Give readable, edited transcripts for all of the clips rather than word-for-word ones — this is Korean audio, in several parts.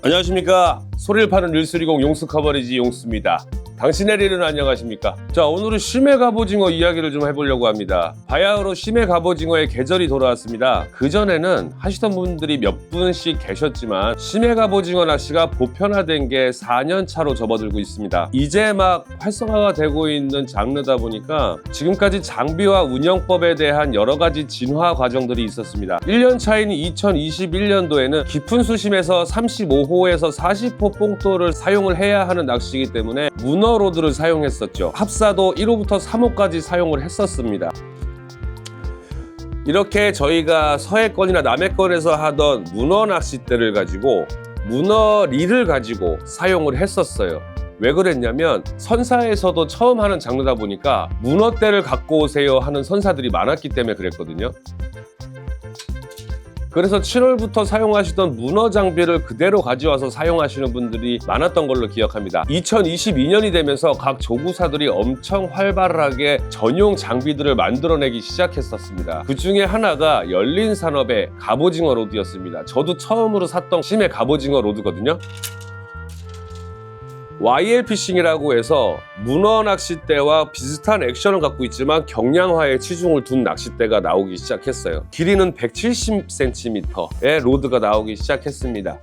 안녕하십니까. 소리를 파는 릴스리공 용수 커버리지 용수입니다. 당신의 릴은 안녕하십니까. 자, 오늘은 심해 갑오징어 이야기를 좀 해보려고 합니다. 바야흐로 심해 갑오징어의 계절이 돌아왔습니다. 그전에는 하시던 분들이 몇 분씩 계셨지만 심해 갑오징어 낚시가 보편화된 게 4년 차로 접어들고 있습니다. 이제 막 활성화가 되고 있는 장르다 보니까 지금까지 장비와 운영법에 대한 여러 가지 진화 과정들이 있었습니다. 1년 차인 2021년도에는 깊은 수심에서 35호에서 40호 뽕돌을 사용을 해야 하는 낚시이기 때문에 문어 로드를 사용했었죠. 합사도 1호부터 3호까지 사용을 했었습니다. 이렇게 저희가 서해권이나 남해권에서 하던 문어 낚싯대를 가지고 문어 릴을 가지고 사용을 했었어요. 왜 그랬냐면 선사에서도 처음 하는 장르다 보니까 문어대를 갖고 오세요 하는 선사들이 많았기 때문에 그랬거든요. 그래서 7월부터 사용하시던 문어 장비를 그대로 가져와서 사용하시는 분들이 많았던 걸로 기억합니다. 2022년이 되면서 각 조구사들이 엄청 활발하게 전용 장비들을 만들어내기 시작했었습니다. 그 중에 하나가 열린산업의 갑오징어 로드였습니다. 저도 처음으로 샀던 심해 갑오징어 로드거든요. YL피싱이라고 해서 문어 낚싯대와 비슷한 액션을 갖고 있지만 경량화에 치중을 둔 낚싯대가 나오기 시작했어요. 길이는 170cm의 로드가 나오기 시작했습니다.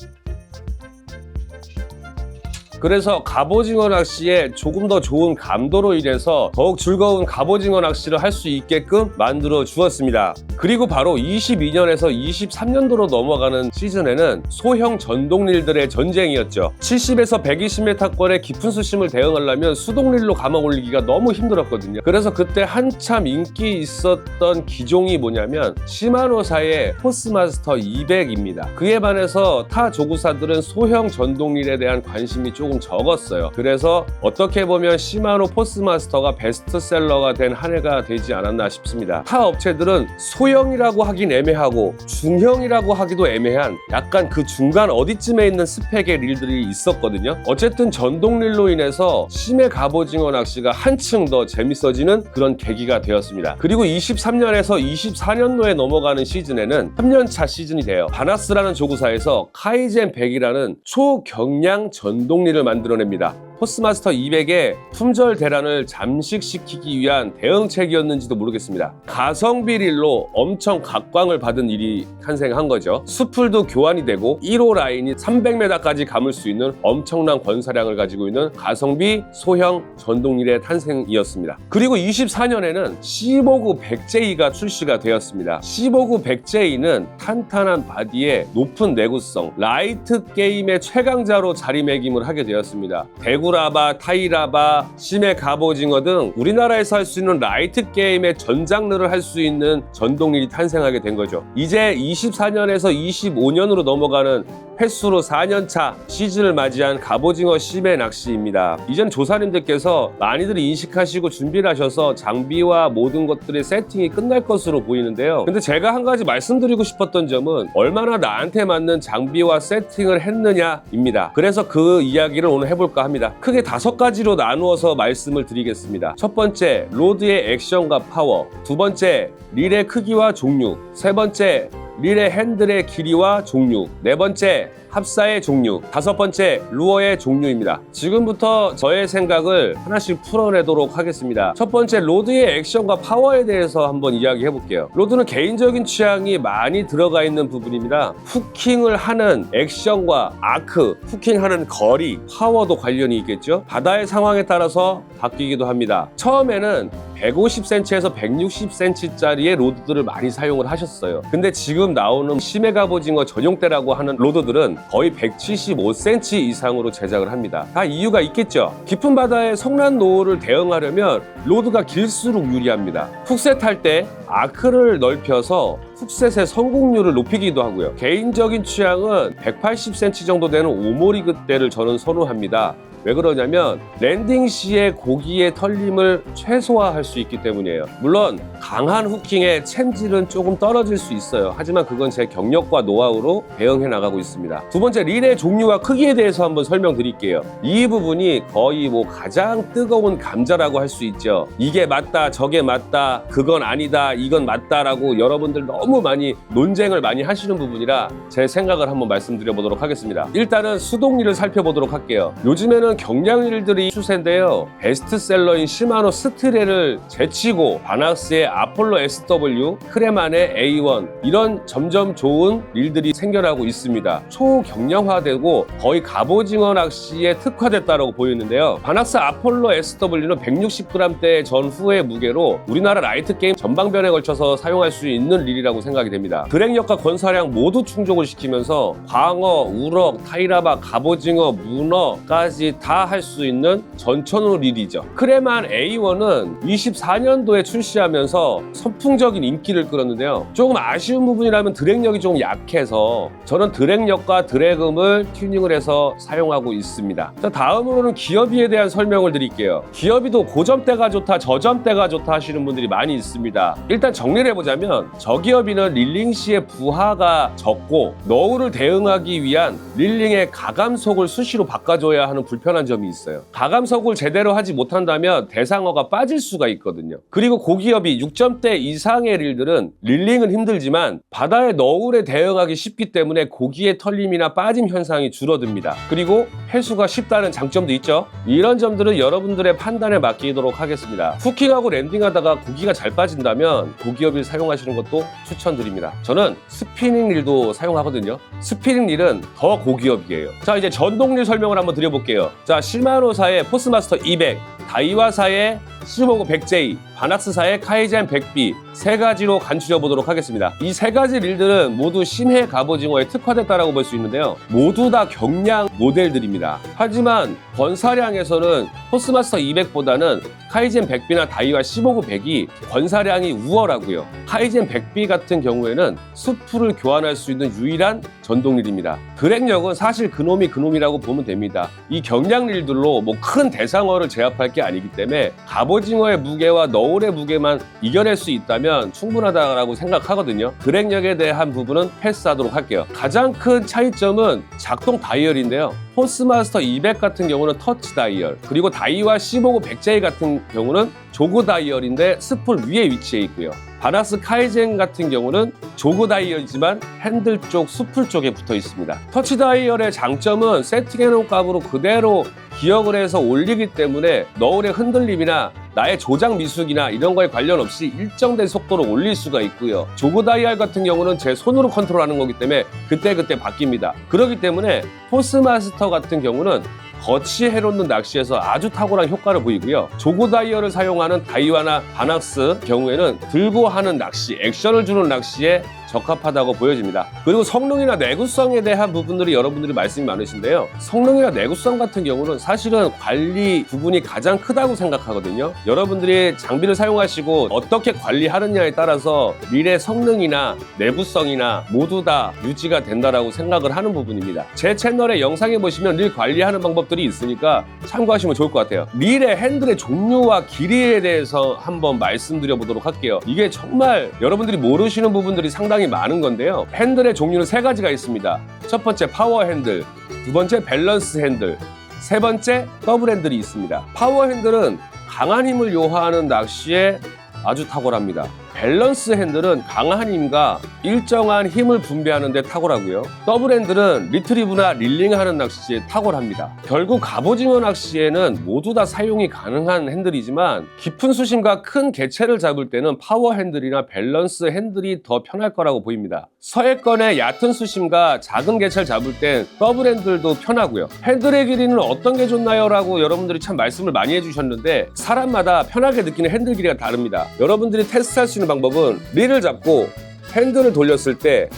그래서 갑오징어 낚시에 조금 더 좋은 감도로 인해서 더욱 즐거운 갑오징어 낚시를 할 수 있게끔 만들어 주었습니다. 그리고 바로 22년에서 23년도로 넘어가는 시즌에는 소형 전동릴들의 전쟁이었죠. 70에서 120m권의 깊은 수심을 대응하려면 수동릴로 감아 올리기가 너무 힘들었거든요. 그래서 그때 한참 인기 있었던 기종이 뭐냐면 시마노사의 포스마스터 200입니다. 그에 반해서 타 조구사들은 소형 전동릴에 대한 관심이 조금 적었어요. 그래서 어떻게 보면 시마노 포스마스터가 베스트셀러가 된 한 해가 되지 않았나 싶습니다. 타 업체들은 소형이라고 하긴 애매하고 중형이라고 하기도 애매한 약간 그 중간 어디쯤에 있는 스펙의 릴들이 있었거든요. 어쨌든 전동릴로 인해서 심해 갑오징어 낚시가 한층 더 재밌어지는 그런 계기가 되었습니다. 그리고 23년에서 24년도에 넘어가는 시즌에는 3년차 시즌이 돼요. 바나스라는 조구사에서 카이젠 100이라는 초경량 전동릴을 만들어냅니다. 포스마스터 200의 품절 대란을 잠식시키기 위한 대응책이었는지도 모르겠습니다. 가성비 릴로 엄청 각광을 받은 일이 탄생한 거죠. 수풀도 교환이 되고 1호 라인이 300m까지 감을 수 있는 엄청난 권사량을 가지고 있는 가성비 소형 전동릴의 탄생이었습니다. 그리고 24년에는 시보그 100J가 출시가 되었습니다. 시보그 100J는 탄탄한 바디에 높은 내구성, 라이트 게임의 최강자로 자리매김을 하게 되었습니다. 대구라바, 타이라바, 심해 갑오징어 등 우리나라에서 할 수 있는 라이트 게임의 전 장르를 할 수 있는 전동릴이 탄생하게 된 거죠. 이제 24년에서 25년으로 넘어가는 횟수로 4년차 시즌을 맞이한 갑오징어 심해 낚시입니다. 이젠 조사님들께서 많이들 인식하시고 준비를 하셔서 장비와 모든 것들의 세팅이 끝날 것으로 보이는데요. 근데 제가 한 가지 말씀드리고 싶었던 점은 얼마나 나한테 맞는 장비와 세팅을 했느냐입니다. 그래서 그 이야기를 오늘 해볼까 합니다. 크게 5가지로 나누어서 말씀을 드리겠습니다. 첫 번째, 로드의 액션과 파워. 두 번째, 릴의 크기와 종류. 세 번째, 릴의 핸들의 길이와 종류. 네 번째, 합사의 종류. 다섯 번째, 루어의 종류입니다. 지금부터 저의 생각을 하나씩 풀어내도록 하겠습니다. 첫 번째, 로드의 액션과 파워에 대해서 한번 이야기해 볼게요. 로드는 개인적인 취향이 많이 들어가 있는 부분입니다. 후킹을 하는 액션과 아크, 후킹하는 거리, 파워도 관련이 있겠죠. 바다의 상황에 따라서 바뀌기도 합니다. 처음에는 150cm에서 160cm짜리의 로드들을 많이 사용을 하셨어요. 근데 지금 나오는 심해 갑오징어 전용대라고 하는 로드들은 거의 175cm 이상으로 제작을 합니다. 다 이유가 있겠죠. 깊은 바다의 성난 노을을 대응하려면 로드가 길수록 유리합니다. 훅셋 할 때 아크를 넓혀서 훅셋의 성공률을 높이기도 하고요. 개인적인 취향은 180cm 정도 되는 오모리그대를 저는 선호합니다. 왜 그러냐면 랜딩 시에 고기의 털림을 최소화할 수 있기 때문이에요. 물론 강한 후킹의 챔질은 조금 떨어질 수 있어요. 하지만 그건 제 경력과 노하우로 대응해 나가고 있습니다. 두 번째, 릴의 종류와 크기에 대해서 한번 설명드릴게요. 이 부분이 거의 가장 뜨거운 감자라고 할 수 있죠. 이게 맞다, 저게 맞다, 그건 아니다, 이건 맞다라고 여러분들 너무 많이 논쟁을 많이 하시는 부분이라 제 생각을 한번 말씀드려 보도록 하겠습니다. 일단은 수동릴을 살펴보도록 할게요. 요즘에는 경량릴들이 추세인데요. 베스트셀러인 시마노 스트레를 제치고 바낙스의 아폴로 SW, 크레만의 A1 이런 점점 좋은 릴들이 생겨나고 있습니다. 초경량화되고 거의 갑오징어 낚시에 특화됐다고 보이는데요. 바낙스 아폴로 SW는 160g대 전후의 무게로 우리나라 라이트 게임 전방변에 걸쳐서 사용할 수 있는 릴이라고 생각이 됩니다. 드랙력과 권사량 모두 충족을 시키면서 광어, 우럭, 타이라바, 갑오징어, 문어까지 다 할 수 있는 전천후 릴이죠. 크레만 A1은 24년도에 출시하면서 선풍적인 인기를 끌었는데요. 조금 아쉬운 부분이라면 드랙력이 조금 약해서 저는 드랙력과 드래금을 튜닝을 해서 사용하고 있습니다. 자, 다음으로는 기어비에 대한 설명을 드릴게요. 기어비도 고점대가 좋다, 저점대가 좋다 하시는 분들이 많이 있습니다. 일단 정리를 해보자면 저기어비는 릴링 시의 부하가 적고 너울을 대응하기 위한 릴링의 가감속을 수시로 바꿔줘야 하는 불편한 점이 있어요. 가감속을 제대로 하지 못한다면 대상어가 빠질 수가 있거든요. 그리고 고기어비 6점대 이상의 릴들은 릴링은 힘들지만 바다의 너울에 대응하기 쉽기 때문에 고기의 털림이나 빠짐 현상이 줄어듭니다. 그리고 회수가 쉽다는 장점도 있죠. 이런 점들은 여러분들의 판단에 맡기도록 하겠습니다. 후킹하고 랜딩하다가 고기가 잘 빠진다면 고기어비를 사용하시는 것도 추천드립니다. 저는 스피닝 릴도 사용하거든요. 스피닝 릴은 더 고기업이에요. 자, 이제 전동릴 설명을 한번 드려볼게요. 자, 시마노사의 포스마스터 200, 다이와사의 시모고 100J, 바낙스사의 카이젠 100B 세 가지로 간추려 보도록 하겠습니다. 이 세 가지 릴들은 모두 심해 갑오징어에 특화됐다라고 볼 수 있는데요. 모두 다 경량 모델들입니다. 하지만 권사량에서는 포스마스터 200보다는 카이젠 100B나 다이와 15구 100이 권사량이 우월하고요. 카이젠 100B 같은 경우에는 수풀을 교환할 수 있는 유일한 전동릴입니다. 드랙력은 사실 그놈이라고 보면 됩니다. 이 경량 릴들로 큰 대상어를 제압할 게 아니기 때문에 갑오징어의 무게와 너울의 무게만 이겨낼 수 있다면 충분하다고 생각하거든요. 드랙력에 대한 부분은 패스하도록 할게요. 가장 큰 차이점은 작동 다이얼인데요. 포스마스터 200 같은 경우는 터치 다이얼, 그리고 다이와 15구 100J 같은 경우는 조그 다이얼인데 스풀 위에 위치해 있고요. 바낙스 카이젠 같은 경우는 조그 다이얼이지만 핸들 쪽, 수풀 쪽에 붙어 있습니다. 터치 다이얼의 장점은 세팅해놓은 값으로 그대로 기억을 해서 올리기 때문에 너울의 흔들림이나 나의 조작 미숙이나 이런 거에 관련 없이 일정된 속도로 올릴 수가 있고요. 조그 다이얼 같은 경우는 제 손으로 컨트롤하는 거기 때문에 그때그때 바뀝니다. 그렇기 때문에 포스마스터 같은 경우는 거치해놓는 낚시에서 아주 탁월한 효과를 보이고요. 조그 다이얼을 사용하는 다이와나 바낙스 경우에는 들고 하는 낚시, 액션을 주는 낚시에 적합하다고 보여집니다. 그리고 성능이나 내구성에 대한 부분들이 여러분들이 말씀이 많으신데요. 성능이나 내구성 같은 경우는 사실은 관리 부분이 가장 크다고 생각하거든요. 여러분들이 장비를 사용하시고 어떻게 관리하느냐에 따라서 릴의 성능이나 내구성이나 모두 다 유지가 된다라고 생각을 하는 부분입니다. 제 채널에 영상에 보시면 릴 관리하는 방법들이 있으니까 참고하시면 좋을 것 같아요. 릴의 핸들의 종류와 길이에 대해서 한번 말씀드려 보도록 할게요. 이게 정말 여러분들이 모르시는 부분들이 상당히 많은 건데요. 핸들의 종류는 세 가지가 있습니다. 첫 번째 파워 핸들, 두 번째 밸런스 핸들, 세 번째 더블 핸들이 있습니다. 파워 핸들은 강한 힘을 요하는 낚시에 아주 탁월합니다. 밸런스 핸들은 강한 힘과 일정한 힘을 분배하는 데 탁월하고요. 더블 핸들은 리트리브나 릴링하는 낚시에 탁월합니다. 결국 갑오징어 낚시에는 모두 다 사용이 가능한 핸들이지만 깊은 수심과 큰 개체를 잡을 때는 파워 핸들이나 밸런스 핸들이 더 편할 거라고 보입니다. 서해권의 얕은 수심과 작은 개체를 잡을 땐 더블 핸들도 편하고요. 핸들의 길이는 어떤 게 좋나요? 라고 여러분들이 참 말씀을 많이 해주셨는데 사람마다 편하게 느끼는 핸들 길이가 다릅니다. 여러분들이 테스트할 수 있는 방법은 릴을 잡고 핸들을 돌렸을 때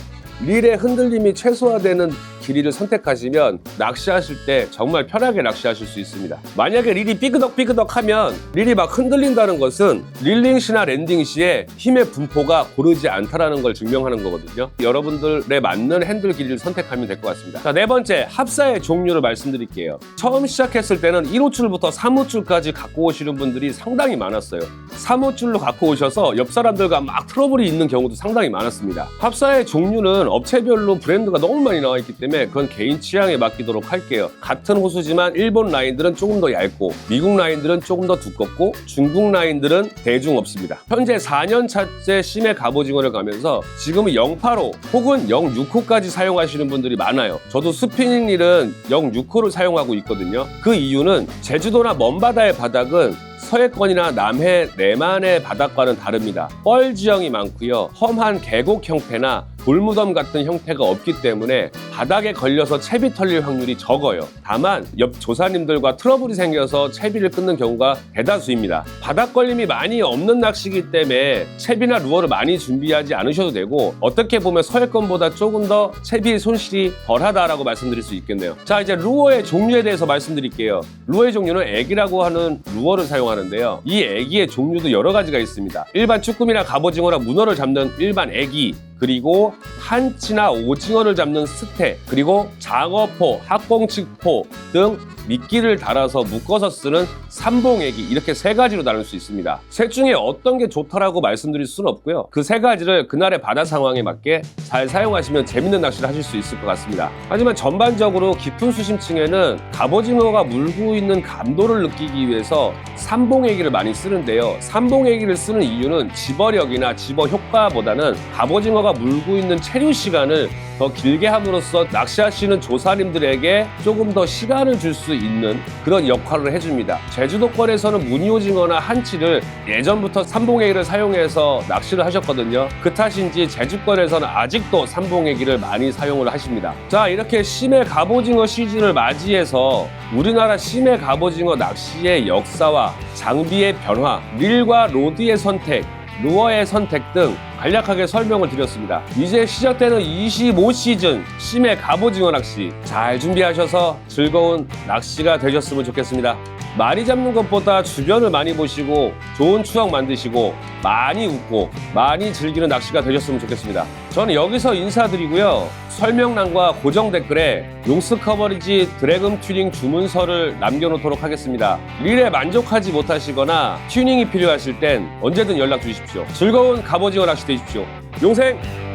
릴의 흔들림이 최소화되는 길이를 선택하시면 낚시하실 때 정말 편하게 낚시하실 수 있습니다. 만약에 릴이 삐그덕삐그덕하면 릴이 막 흔들린다는 것은 릴링 시나 랜딩 시에 힘의 분포가 고르지 않다라는 걸 증명하는 거거든요. 여러분들에 맞는 핸들 길이를 선택하면 될 것 같습니다. 자, 네 번째, 합사의 종류를 말씀드릴게요. 처음 시작했을 때는 1호줄부터 3호줄까지 갖고 오시는 분들이 상당히 많았어요. 3호줄로 갖고 오셔서 옆 사람들과 막 트러블이 있는 경우도 상당히 많았습니다. 합사의 종류는 업체별로 브랜드가 너무 많이 나와 있기 때문에 그건 개인 취향에 맡기도록 할게요. 같은 호수지만 일본 라인들은 조금 더 얇고 미국 라인들은 조금 더 두껍고 중국 라인들은 대중 없습니다. 현재 4년 차째 심해 갑오징어를 가면서 지금은 085 혹은 065까지 사용하시는 분들이 많아요. 저도 스피닝 릴은 065를 사용하고 있거든요. 그 이유는 제주도나 먼바다의 바닥은 서해권이나 남해, 내만의 바닥과는 다릅니다. 뻘 지형이 많고요. 험한 계곡 형태나 돌무덤 같은 형태가 없기 때문에 바닥에 걸려서 채비 털릴 확률이 적어요. 다만 옆 조사님들과 트러블이 생겨서 채비를 끊는 경우가 대다수입니다. 바닥 걸림이 많이 없는 낚시이기 때문에 채비나 루어를 많이 준비하지 않으셔도 되고 어떻게 보면 서해권보다 조금 더 채비 손실이 덜하다라고 말씀드릴 수 있겠네요. 자, 이제 루어의 종류에 대해서 말씀드릴게요. 루어의 종류는 애기라고 하는 루어를 사용하는데요. 이 애기의 종류도 여러 가지가 있습니다. 일반 쭈꾸미나 갑오징어나 문어를 잡는 일반 애기, 그리고 한치나 오징어를 잡는 스테, 그리고 장어포, 학꽁치포 등 미끼를 달아서 묶어서 쓰는 삼봉애기, 이렇게 세 가지로 나눌 수 있습니다. 셋 중에 어떤 게 좋다라고 말씀드릴 수는 없고요. 그 세 가지를 그날의 바다 상황에 맞게 잘 사용하시면 재밌는 낚시를 하실 수 있을 것 같습니다. 하지만 전반적으로 깊은 수심층에는 갑오징어가 물고 있는 감도를 느끼기 위해서 삼봉애기를 많이 쓰는데요. 삼봉애기를 쓰는 이유는 집어력이나 집어 효과보다는 갑오징어가 물고 있는 체류 시간을 더 길게 함으로써 낚시하시는 조사님들에게 조금 더 시간을 줄 수 있는 그런 역할을 해줍니다. 제주도권에서는 무늬오징어나 한치를 예전부터 삼봉애기를 사용해서 낚시를 하셨거든요. 그 탓인지 제주권에서는 아직도 삼봉애기를 많이 사용을 하십니다. 자, 이렇게 심해 갑오징어 시즌을 맞이해서 우리나라 심해 갑오징어 낚시의 역사와 장비의 변화, 릴과 로드의 선택, 루어의 선택 등 간략하게 설명을 드렸습니다. 이제 시작되는 25시즌 심해 갑오징어 낚시 잘 준비하셔서 즐거운 낚시가 되셨으면 좋겠습니다. 많이 잡는 것보다 주변을 많이 보시고 좋은 추억 만드시고 많이 웃고 많이 즐기는 낚시가 되셨으면 좋겠습니다. 저는 여기서 인사드리고요. 설명란과 고정 댓글에 용스 커버리지 드래금 튜닝 주문서를 남겨놓도록 하겠습니다. 릴에 만족하지 못하시거나 튜닝이 필요하실 땐 언제든 연락 주십시오. 즐거운 갑오징어 낚시 되십시오. 용생!